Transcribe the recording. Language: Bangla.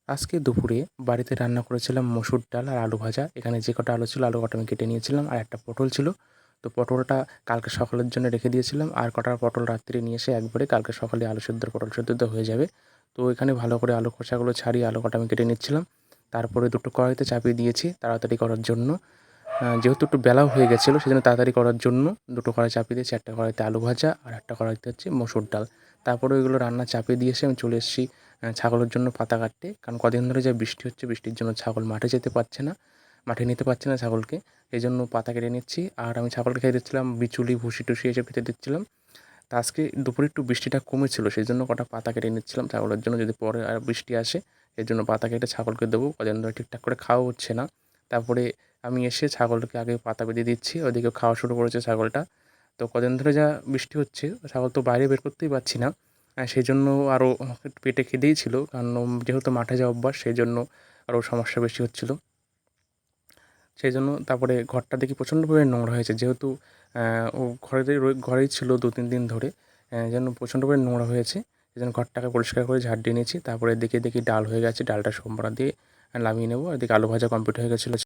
আজকে দুপুরে বাড়িতে রান্না করেছিলাম মসুর ডাল আর আলু ভাজা। এখানে যে কটা আলু ছিল, আলু কটা আমি কেটে নিয়েছিলাম, আর একটা পটল ছিল। তো পটলটা কালকে সকালের জন্য রেখে দিয়েছিলাম, আর কটা পটল রাত্রে নিয়ে এসে একবারে কালকে সকালে আলু সেদ্ধ পটল সেদ্ধ তো হয়ে যাবে। তো এখানে ভালো করে আলু খোসাগুলো ছাড়িয়ে আলু কটা আমি কেটে নিচ্ছিলাম। তারপরে দুটো কড়াইতে চাপিয়ে দিয়েছি তাড়াতাড়ি করার জন্য। যেহেতু একটু বেলাও হয়ে গেছিলো, সেজন্য তাড়াতাড়ি করার জন্য দুটো কড়াই চাপিয়ে দিয়েছি। একটা কড়াইতে আলু ভাজা আর একটা কড়াইতে হচ্ছে মসুর ডাল। তারপরে ওইগুলো রান্না চাপিয়ে দিয়ে এসে আমি চলে এসেছি ছাগলের জন্য পাতা কাটতে। কারণ কদিন ধরে যা বৃষ্টি হচ্ছে, বৃষ্টির জন্য ছাগল মাঠে যেতে পারছে না, মাঠে নিতে পারছে না ছাগলকে। এই জন্য পাতা কেটে নিচ্ছি। আর আমি ছাগলকে খেতে দিচ্ছিলাম বিচুলি, ভুসি টুসি এসব খেতে দিচ্ছিলাম। তা আজকে দুপুরে একটু বৃষ্টিটা কমেছিল, সেই জন্য কটা পাতা কেটে নিচ্ছিলাম ছাগলের জন্য, যদি পরে আর বৃষ্টি আসে এর জন্য পাতা কেটে ছাগলকে দেবো। কদিন ধরে ঠিকঠাক করে খাওয়া হচ্ছে না। তারপরে আমি এসে ছাগলকে আগে পাতা বেঁধে দিচ্ছি, ওদিকে খাওয়া শুরু করেছে ছাগলটা। তো কদিন ধরে যা বৃষ্টি হচ্ছে, ছাগল তো বাইরে বের করতেই পারছি না। সেই জন্য আরও একটু পেটে খিদেই ছিল, কারণ যেহেতু মাঠে যাওয়া অভ্যাস, সেই জন্য আরও সমস্যা বেশি হচ্ছিল। সেই জন্য তারপরে ঘরটা দেখি প্রচণ্ড পরিমাণে নোংরা হয়েছে, যেহেতু ও ঘরেই ছিল 2-3 দিন ধরে। যেন প্রচণ্ড পরিমাণে নোংরা হয়েছে। এই জন্য ঘরটাকে পরিষ্কার করে ঝাড় দিয়ে নিয়েছি। তারপরে দেখি ডাল হয়ে গেছে, ডালটা সোমবার দিয়ে নামিয়ে নেবো। এদিকে আলু ভাজা কমপ্লিট হয়ে গেছিলো।